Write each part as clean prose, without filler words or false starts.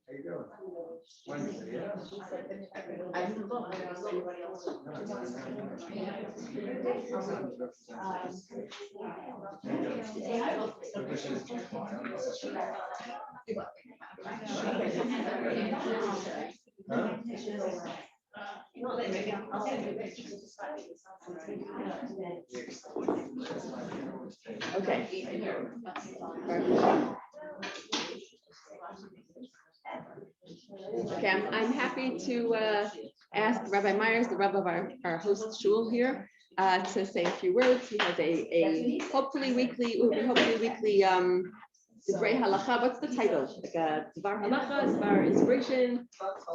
How you doing? Wednesday, yeah. Okay, I'm happy to ask Rabbi Myers, the Rabbi of our host Shiur here, to say a few words. He has a hopefully weekly Divrei Halacha. What's the title? Like a Dvar Halacha, Dvar Inspiration?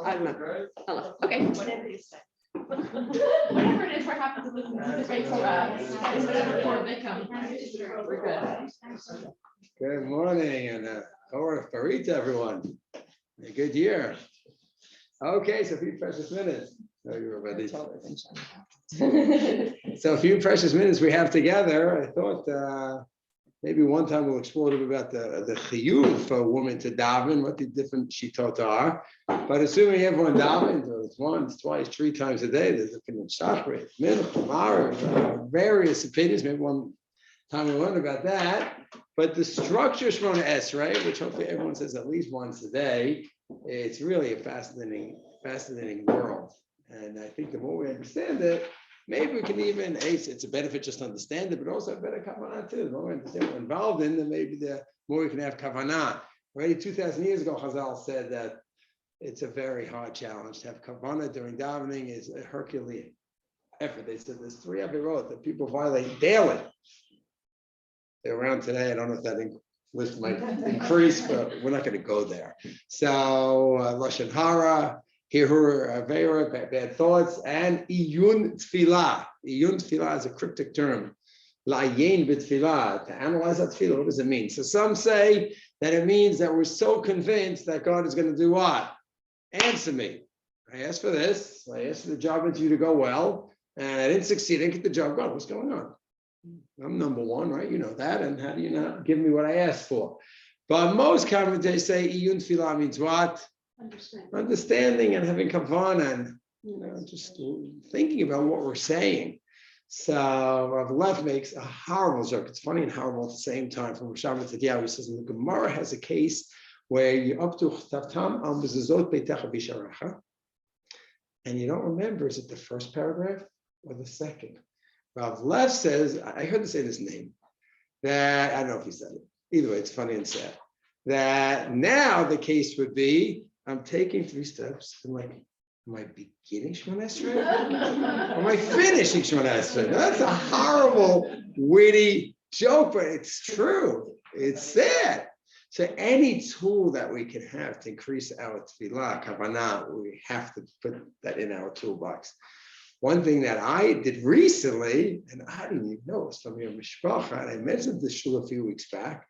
I don't know. Halacha. Okay. Whatever you say. Whatever it is, we're happy to listen to Divrei Torah. Whatever form they come. We're good. Good morning and Torah Farit, everyone. A good year. Okay, so a few precious minutes. Oh, you were ready. So a few precious minutes we have together. I thought maybe one time we'll explore a little bit about the Shiur for a woman to daven, what the different shitot are. But assuming everyone davens, it's once, twice, 3 times a day, there's a different shachrit, mincha, marav, various opinions. Maybe one time we'll learn about that. But the structure is Shemona Esrei, which hopefully everyone says at least once a day. It's really a fascinating world. And I think the more we understand it, maybe we can even, it's a benefit just to understand it, but also a better kavanah too. The more we understand what we're involved in, then maybe the more we can have kavanah. Already 2,000 years ago, Chazal said that it's a very hard challenge to have kavanah during davening is a Herculean effort. They said there's 3 avirot that people violate daily. They're around today. I don't know if that list might increase, but we're not going to go there. So Lashon Hara, Hirur Avera, bad thoughts, and Iyun Tefillah. Iyun Tefillah is a cryptic term. La'ayin b'tefillah, to analyze that tefillah. What does it mean? So some say that it means that we're so convinced that God is going to do what? Answer me. I asked for this. I asked for the job interview to go well, and I didn't succeed. I didn't get the job. God, what's going on? I'm number 1, right? You know that. And how do you not give me what I asked for? But most commentators say Iyun Tefillah means what? Understanding and having kavanah and just thinking about what we're saying. So Rav Lev makes a horrible joke. It's funny and horrible at the same time. From Rishon Tzadiyahu, he says, the Gemara has a case where you're up to Chavtam al mezuzot beitecha b'sharecha, and you don't remember, is it the first paragraph or the second? Rav Lev says, I heard him say this name, that, I don't know if he said it. Either way, it's funny and sad. That now the case would be, I'm taking 3 steps. I'm like, am I beginning Shemona Esrei? Or am I finishing Shemona Esrei? That's a horrible, witty joke, but it's true. It's sad. So any tool that we can have to increase our tefillah, kavanah, we have to put that in our toolbox. One thing that I did recently, and I didn't even know it was from your mishpacha, and I mentioned this shul a few weeks back,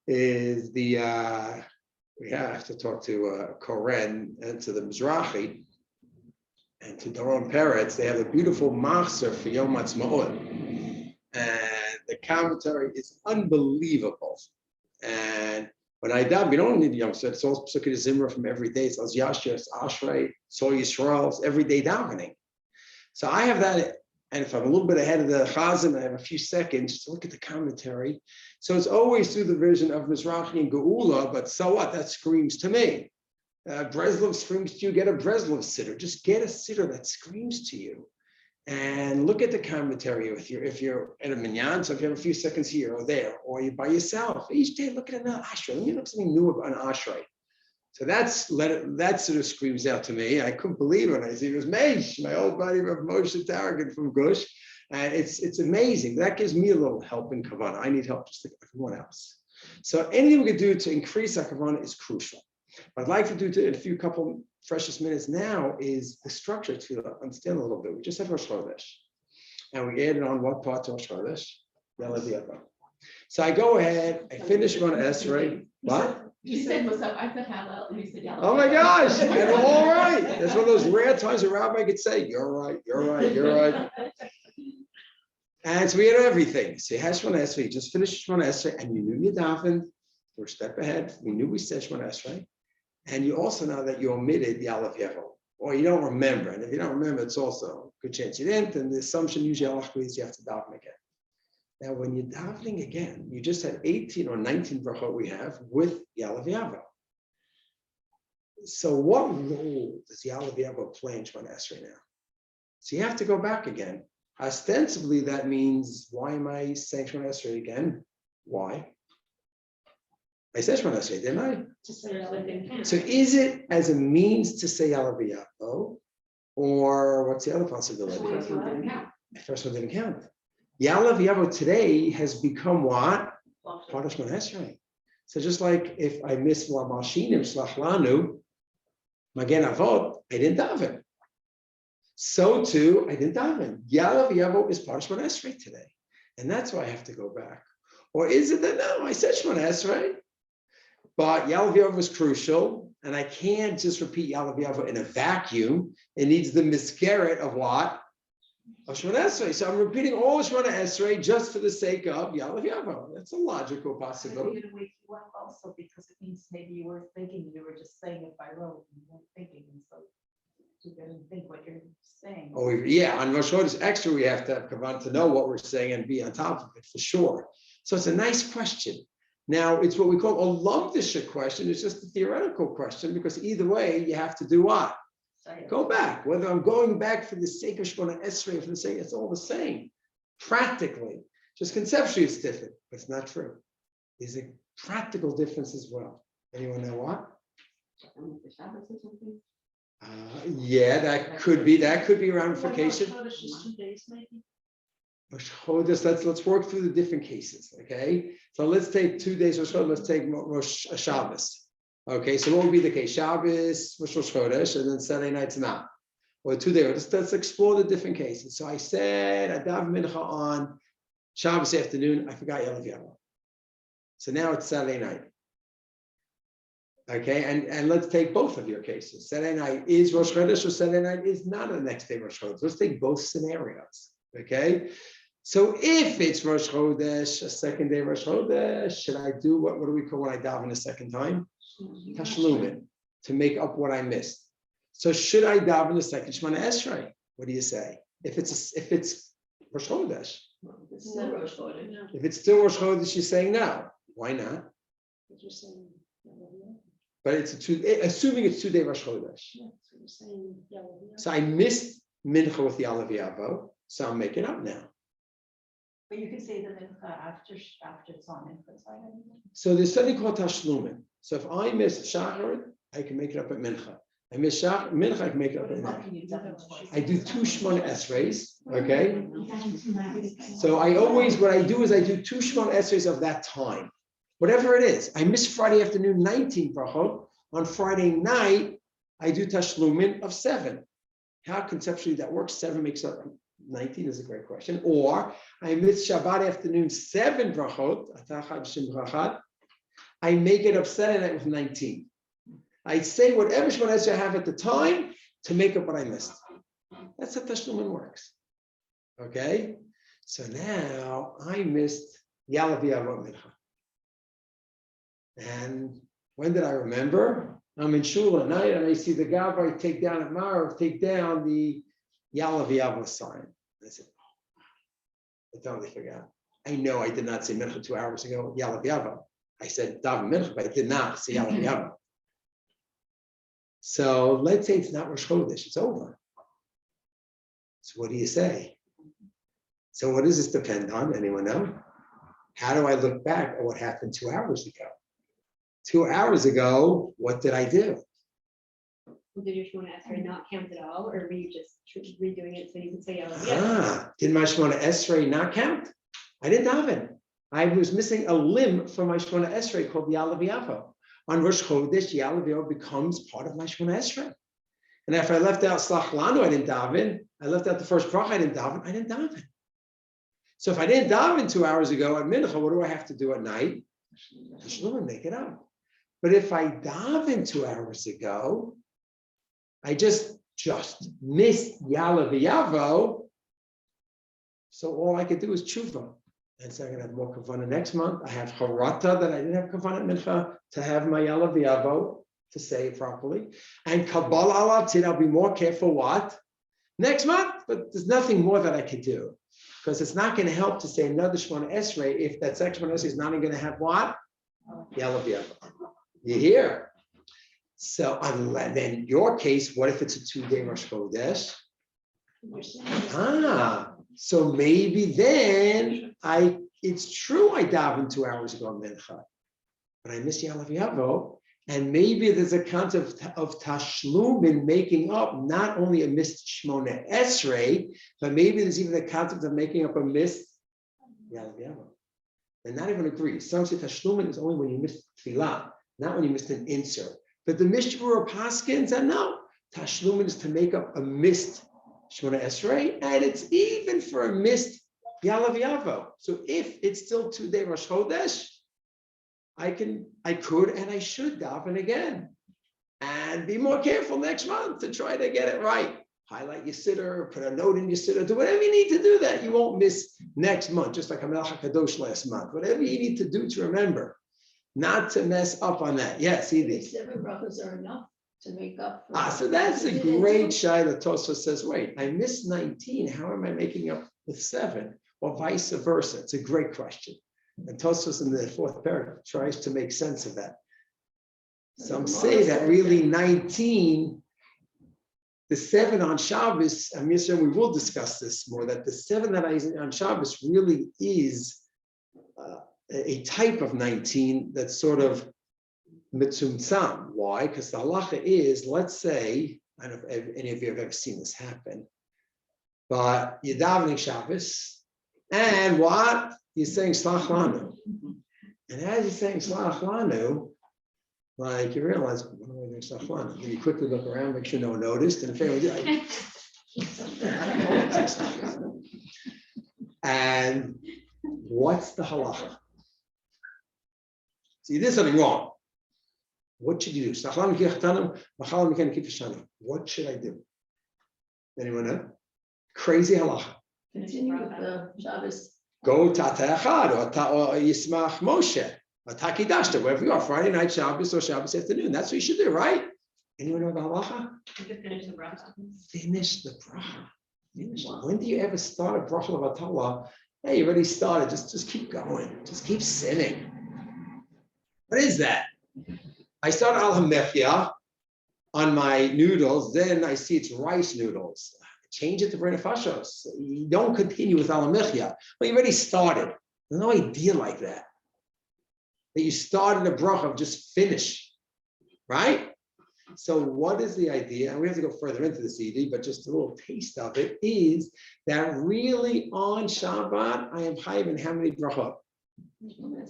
is we have to talk to Koren and to the Mizrahi and to Doron Peretz. They have a beautiful machzor for Yom Ha'atzmaut, and the commentary is unbelievable. And when I daven, we don't need Yom Ha'atzmaut. It's all Pesukei Zimra from every day. It's Az Yashir, it's Ashrei, it's all Yisrael, it's everyday davening. So I have that, and if I'm a little bit ahead of the Chazan, I have a few seconds to look at the commentary. So it's always through the vision of Mizrahi and Geula, but so what? That screams to me. Breslov screams to you, get a Breslov sitter. Just get a sitter that screams to you. And look at the commentary if you're at a minyan, so if you have a few seconds here or there, or you're by yourself. Each day, look at an ashrei. Let me look at something new about an ashrei. So that sort of screams out to me. I couldn't believe it. I see it was Meish, my old buddy of Moshe Tarragon from Gush. And it's amazing. That gives me a little help in kavanah. I need help just like everyone else. So anything we could do to increase our kavanah is crucial. What I'd like to do in a few couple precious minutes now is the structure to understand a little bit. We just have Rosh Chodesh. And we added on what part to Rosh Chodesh? So I go ahead, I finish Shemona Esrei. What? You said what's up. I said hello, and you said yellow. Oh my gosh, and all right. That's one of those rare times a rabbi could say, you're right, you're right, you're right. And so we had everything. So you had Shemona Esrei, you just finished Shemona Esrei, and you knew you davened. We're a step ahead. We knew we said Shemona Esrei. And you also know that you omitted the Aleph Yevo, or you don't remember. And if you don't remember, it's also a good chance you didn't. And the assumption usually is you have to daven again. Now, when you're davening again, you just had 18 or 19 brachot we have with Yalav Yavo. So what role does Yalav Yavo play in Shemona Esrei now? So you have to go back again. Ostensibly, that means, why am I saying Shemona Esrei again? Why? I said Shemona Esrei, didn't I? So is it as a means to say Yalav Yavo, or what's the other possibility? The first one didn't count. Yalav Yavo today has become what? Part of Shemona Esrei. So just like if I miss Malshinim Shlach Lanu, Magen Avot, I didn't daven. So too, I didn't daven. Yalav Yavo is part of Shemona Esrei today. And that's why I have to go back. Or is it that, no, I said Shemona Esrei, but Yalav Yavo was crucial, and I can't just repeat Yalav Yavo in a vacuum. It needs the miscarrot of what? Of Shemona Esrei. So I'm repeating all of Shemona Esrei just for the sake of Yalav Yavo. That's a logical possibility. It'll wake you up also because it means maybe you were thinking, you were just saying it by rote, and you weren't thinking, and so you didn't think what you're saying. Oh, yeah, on Rosh Chodesh extra, we have to have kavan to know what we're saying and be on top of it for sure. So it's a nice question. Now, it's what we call a lumdisha question. It's just a theoretical question because either way, you have to do what? Go back. Whether I'm going back for the sake of Shemona Esrei, for the sake, it's all the same. Practically, just conceptually, it's different, but it's not true. There's a practical difference as well. Anyone know what? Yeah, that could be ramification. Rosh Chodesh, let's work through the different cases. Okay, so let's take 2 days Rosh Chodesh. Let's take Rosh Shabbos. Okay, so what would be the case? Shabbos, Rosh Chodesh, and then Saturday night's not. Or 2 days. Let's explore the different cases. So I said I daven mincha on Shabbos afternoon. I forgot Yalav Yavo. So now it's Saturday night. Okay, and let's take both of your cases. Saturday night is Rosh Chodesh, or Saturday night is not the next day Rosh Chodesh. Let's take both scenarios. Okay, so if it's Rosh Chodesh, a second day Rosh Chodesh, should I do what do we call when I daven a second time? Tashlumin, to make up what I missed. So should I daven a second Shemona Esrei? What do you say? If it's Rosh Chodesh, if it's still Rosh Chodesh, you're saying no. Why not? But it's assuming it's 2 day Rosh Chodesh. So I missed mincha with Yalav Yavo, so I'm making up now. But you can say the mincha after it's on mincha time. So there's something called tashlumin. So if I miss shachar, I can make it up at mincha. I miss mincha, I can make it up at mincha. I do 2 Shemona Esreis, okay? So what I do is I do 2 Shemona Esreis of that time. Whatever it is. I miss Friday afternoon 19 brachot. On Friday night, I do tashlumin of 7. How conceptually that works? 7 makes up 19 is a great question. Or I miss Shabbat afternoon 7 brachot. I make it up Saturday night with 19. I say whatever Shemona Esrei I have at the time to make up what I missed. That's how tashlumin works. Okay? So now I missed Yalav Yavo mincha. And when did I remember? I'm in shul at night and I see the Gabbai take down at Marav, take down the Yalav Yavo sign. I said, I totally forgot. I know I did not say mincha 2 hours ago, Yalav Yavo. I said daven mincha, but I did not say Yalav Yavo. So let's say it's not Rosh Chodesh, it's over. So what do you say? So what does this depend on? Anyone know? How do I look back at what happened 2 hours ago? 2 hours ago, what did I do? Did your Shemona Esrei not count at all, or were you just redoing it so you could say Yalav Yavo? Did my Shemona Esrei not count? I didn't daven. I was missing a limb from my Shemona Esrei called Yalav Yavo. On Rosh Chodesh, Yalav Yavo becomes part of my Shemona Esrei. And if I left out Slach Lanu, I didn't daven. I left out the first bracha, I didn't daven. So if I didn't daven 2 hours ago at Mincha, what do I have to do at night? Tashlumin, make it up. But if I daven 2 hours ago, I just missed Yalav Yavo. So all I could do is tshuva. And so I'm going to have more kavanah next month. I have harata that I didn't have kavanah mincha to have my yalav yavo to say it properly. And kabbalah alav tid, I'll be more careful what? Next month, but there's nothing more that I could do. Because it's not going to help to say another Shemona Esrei if that second Shemona Esrei is not going to have what? Yalav yavo. You hear? So then your case, what if it's a 2-day Rosh Chodesh? So maybe then it's true I davened 2 hours ago on Mincha, but I missed Yalav Yavo, and maybe there's a concept of tashlum in making up not only a missed Shmona Esrei, but maybe there's even a concept of making up a missed Yalav Yavo. And not even agree. Some say tashlumin is only when you miss Tefillah, not when you missed an insert. But the Mishmur Paskins said no, tashlumin is to make up a missed Shmona Esrei, and it's even for a missed Yalav Yavo. So if it's still 2-day Rosh Chodesh, I could, and I should daven again, and be more careful next month to try to get it right. Highlight your sitter, put a note in your sitter, do whatever you need to do that you won't miss next month. Just like Hamelach HaKadosh last month, whatever you need to do to remember, not to mess up on that. Yes, Edie. 7 brachas are enough to make up. So that's a great shaila. Tosfos says, wait, I missed 19. How am I making up with 7? Or vice versa? It's a great question. And Tosfos in the 4th paragraph tries to make sense of that. Some say that really 19, the 7 on Shabbos, I'm sure we will discuss this more, that the 7 that I on Shabbos really is a type of 19 that's sort of mitzumtzam. Why? Because the halacha is, let's say, I don't know if any of you have ever seen this happen, but you're davening Shabbos, and what? You're saying Slach Lanu. And as you're saying Slach Lanu, like you realize, what am I doing Slach Lanu? Then you quickly look around, make sure no one noticed, and if anyone did, and what's the halacha? So you did something wrong. What should you do? What should I do? Anyone know? Crazy halacha. Continue with the Shabbos. Go Tata Echad or Yismach Moshe or Takidashta, wherever you are, Friday night Shabbos or Shabbos afternoon. That's what you should do, right? Anyone know the halacha? You could finish the bracha. Finish the bracha. Finish. When do you ever start a bracha of Atala? Hey, you already started. Just keep going. Just keep sinning. What is that? I start al hamechia on my noodles, then I see it's rice noodles. Change it to Brei Nefashos. You don't continue with al hamechia. Well, you already started. There's no idea like that. That you started a bracha of just finish, right? So what is the idea? And we have to go further into this, Edie, but just a little taste of it is that really on Shabbat, I am chayiv in how many brachot?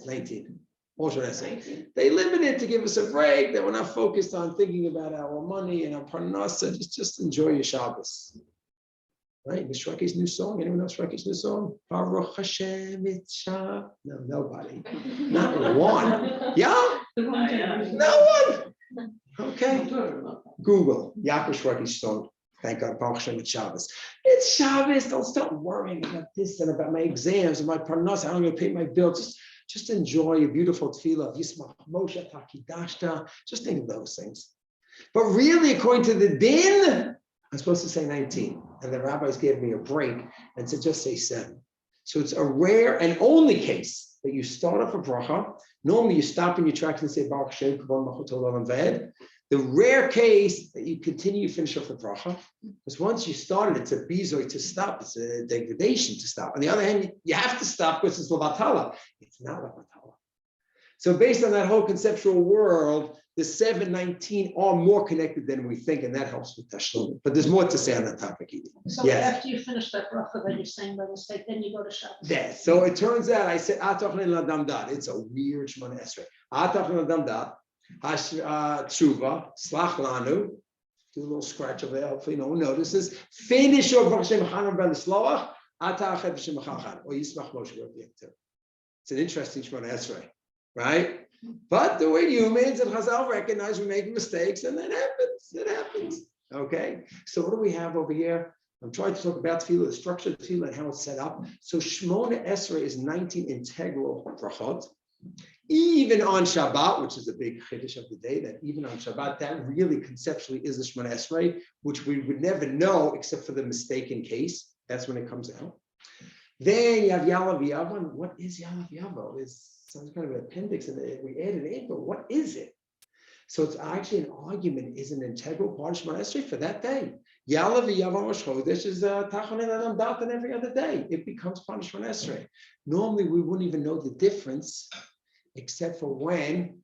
19. What should I say? They limit it to give us a break, that we're not focused on thinking about our money and our parnasa. Just enjoy your Shabbos. Right? Miss Shreki's new song. Anyone know Shreki's new song? Baruch Hashem Mitzvah. No, nobody. Not one. Yeah? No one. Okay. Google Yaakov Shreki's song. Thank God, Baruch Hashem it's Shabbos. It's Shabbos. Don't start worrying about this and about my exams and my parnasa. I'm going to pay my bills. Just enjoy a beautiful tefillah of Yismach Moshe Takidashta. Just think of those things. But really, according to the din, I'm supposed to say 19. And the rabbis gave me a break and said, just say 7. So it's a rare and only case that you start off a bracha. Normally, you stop in your tracks and say, Baruch Shem, Kavod Malchut Olam Ved. The rare case that you continue, finish off the bracha, because once you started, it's a bizoy to stop. It's a degradation to stop. On the other hand, you have to stop because it's lavatala. It's not lavatala. So based on that whole conceptual world, the 719 are more connected than we think, and that helps with tashlum. But there's more to say on that topic. So yes. after you finish that bracha that you're saying by mistake, then you go to Shabbos. Yes. So it turns out I said atachlen ladamdat. It's a weird Shemona Esrei. Atachlen ladamdat. Tshuva, slach lanu, do a little scratch over there, hopefully no one notices. Finish your Baruch Shem Chanan ben Sloach, Atachet B'Shem Chachan, or Yismach Moshe. It's an interesting Shemona Esrei, right? But the way humans and Chazal recognize we make mistakes, and that happens. It happens. Okay. So what do we have over here? I'm trying to talk about Tefillah, the structure of Tefillah and how it's set up. So Shmona Esrei is 19 integral brachot. Even on Shabbat, which is a big chiddush of the day, that even on Shabbat, that really conceptually is the Shemona Esrei, which we would never know except for the mistaken case. That's when it comes out. Then you have Yalav Yavo. And what is Yalav Yavo? It's some kind of an appendix, and we added it, but what is it? So it's actually an argument, is an integral part of Shemona Esrei for that day. Yalav Yavo Rosh Chodesh is Tachonin Adam Datan every other day. It becomes part of Shemona Esrei. Normally, we wouldn't even know the difference, except for when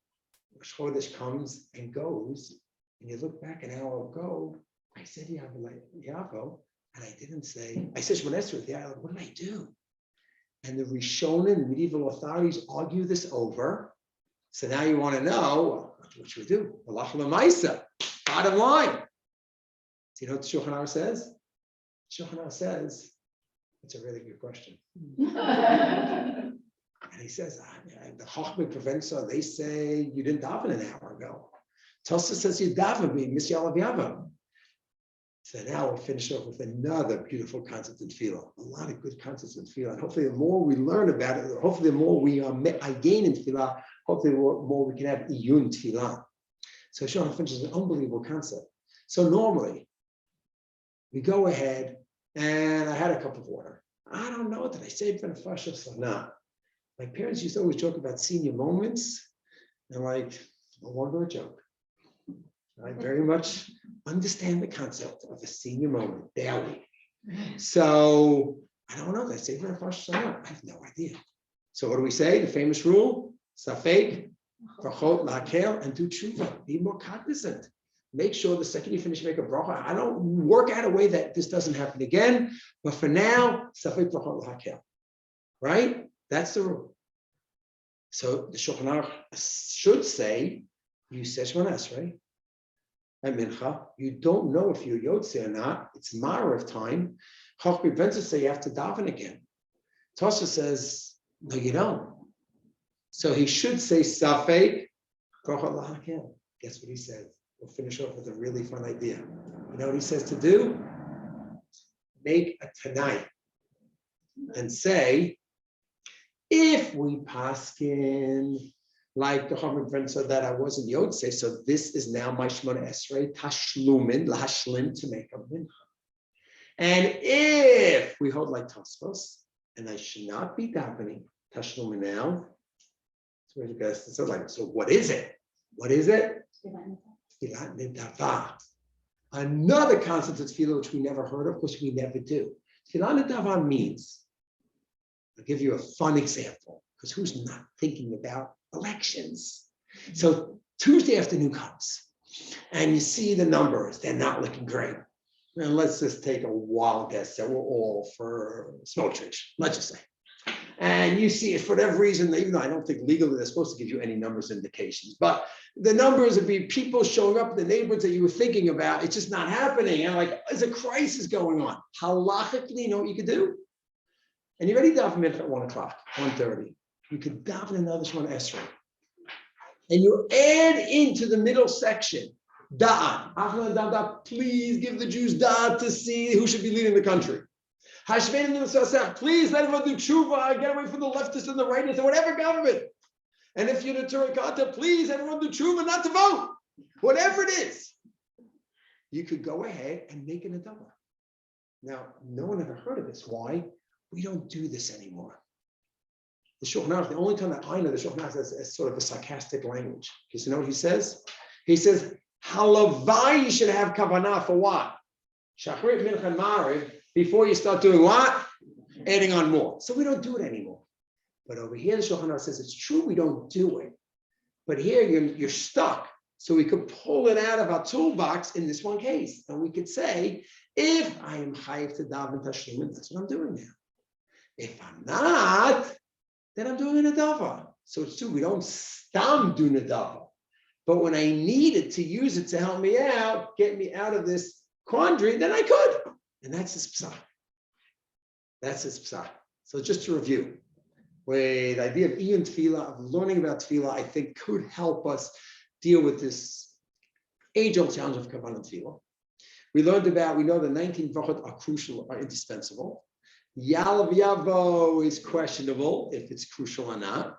Rosh Chodesh comes and goes, and you look back an hour ago, I said Yavo, and I didn't say, I said Shemona Esrei, what did I do? And the Rishonim, medieval authorities argue this over. So now you want to know, what should we do? Halacha l'maisa, bottom line. Do you know what the Shulchan Aruch says? Shulchan Aruch says, it's a really good question. And he says, the Chachmei Provenza, they say you didn't daven an hour ago. Tosa says you daven being Miss Yalav Yavo. So now we'll finish off with another beautiful concept in Tefillah. A lot of good concepts in Tefillah. And hopefully the more we learn about it, hopefully the more we gain in Tefillah, hopefully the more we can have iyun Tefillah. So Shulchan finishes an unbelievable concept. So normally, we go ahead, and I had a cup of water. I don't know, did I say Benefashos or not? My parents used to always joke about senior moments, and like, no longer a joke. I very much understand the concept of a senior moment daily. So I don't know, did I say Benefashos or not? I have no idea. So what do we say? The famous rule, Safek, Brachot, Lakel, and do tshuva. Be more cognizant. Make sure the second you finish, make a bracha. I don't work out a way that this doesn't happen again. But for now, Safek, Brachot, Lakel. Right? That's the rule. So the Shulchan Aruch should say, you say Shemona Esrei at Mincha. You don't know if you're Yotze or not. It's Ma'ariv time. Chachmei Provenza say you have to daven again. Tosha says, no, you don't. So he should say Safek, Brachot Lahakel. Guess what he says? We'll finish off with a really fun idea. You know what he says to do? Make a Tanai and say, if we paskin like the Chachmei Provenza that I wasn't Yotze, so this is now my Shemona Esrei Tashlumin Lahashlim to make a mincha. And if we hold like Tosfos, and I should not be davening Tashlumin now, so what is it? What is it? Tefillah Nidava. Another concept of Tefillah which we never heard of, which we never do. Tefillah Nidava means, I'll give you a fun example, because who's not thinking about elections? So Tuesday afternoon comes, and you see the numbers, they're not looking great. And let's just take a wild guess that we're all for Smotrich, let's just say. And you see it for whatever reason, even though I don't think legally they're supposed to give you any numbers indications, but the numbers would be people showing up in the neighborhoods that you were thinking about. It's just not happening. And like, there's a crisis going on. Halachically, you know what you could do? And you already daven at 1 o'clock, 1:30. You could daven another Shemona Esrei. And you add into the middle section, Da'at. Please give the Jews Da'at to see who should be leading the country. Please let everyone do tshuva, get away from the leftists and the rightists and whatever government. And if you're the Turakata, please everyone do tshuva not to vote. Whatever it is. You could go ahead and make an adama. Now, no one ever heard of this. Why? We don't do this anymore. The Shulchan Aruch, the only time that I know the Shulchan Aruch is sort of a sarcastic language. Because you know what he says? He says, halavai, you should have kavanah for what? Shachrit, Mincha, and Ma'ariv, before you start doing what? Adding on more. So we don't do it anymore. But over here, the Shulchan Aruch says it's true we don't do it. But here you're stuck. So we could pull it out of our toolbox in this one case. And we could say, if I am chayiv to daven tashlumin, that's what I'm doing now. If I'm not, then I'm doing a nadava. So it's true, we don't stam do nadava. But when I needed to use it to help me out, get me out of this quandary, then I could. And that's his psak. That's his psak. So just to review, the idea of iyun tefillah, of learning about tefillah, I think could help us deal with this age-old challenge of kavanah tefillah. We know the 19 brachot are crucial, are indispensable. Yalav Yavo is questionable if it's crucial or not.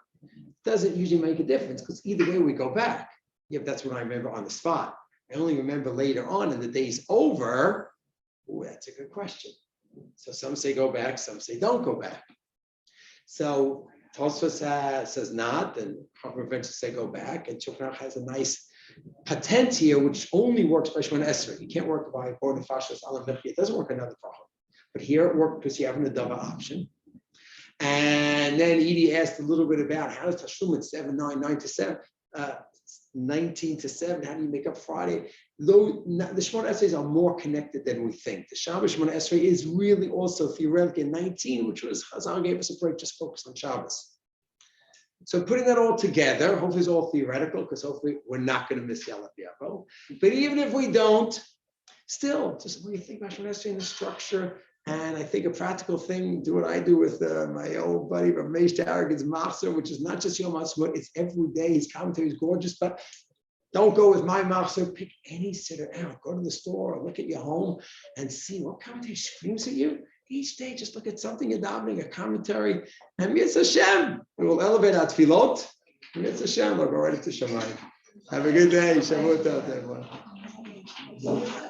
Doesn't usually make a difference because either way we go back. Yeah, that's what I remember on the spot. I only remember later on and the day's over. Ooh, that's a good question. So some say go back, some say don't go back. So Tosfos says not, and Chacham eventually say go back, and Shulchan Aruch has a nice patent here, which only works by Shemona Esrei. You can't work by Born Fashos Alam Nechi. It doesn't work another problem. But here it worked because you have an Adava option. And then Edie asked a little bit about how does Tashlumin 7, 9, 9 to 7, 19 to 7, how do you make up Friday? Though the Shemona Esreis are more connected than we think. The Shabbos Shemona Esrei is really also theoretically 19, which was Chazal gave us a break, just focus on Shabbos. So putting that all together, hopefully it's all theoretical, because hopefully we're not going to miss Yalav Yavo. But even if we don't, still, just when you think about Shemona Esrei and the structure, and I think a practical thing, do what I do with my old buddy Ramesh Tarragon's Machzor, which is not just Yom HaAtzmaut, it's every day. His commentary is gorgeous, but don't go with my Machzor. Pick any sitter out. Go to the store or look at your home and see what commentary screams at you. Each day, just look at something you're davening, a commentary, and Mitzvah Hashem. It will elevate our tefillot. Mitzvah Hashem, we'll go right into Shamayim. Have a good day. Shavua tov, everyone.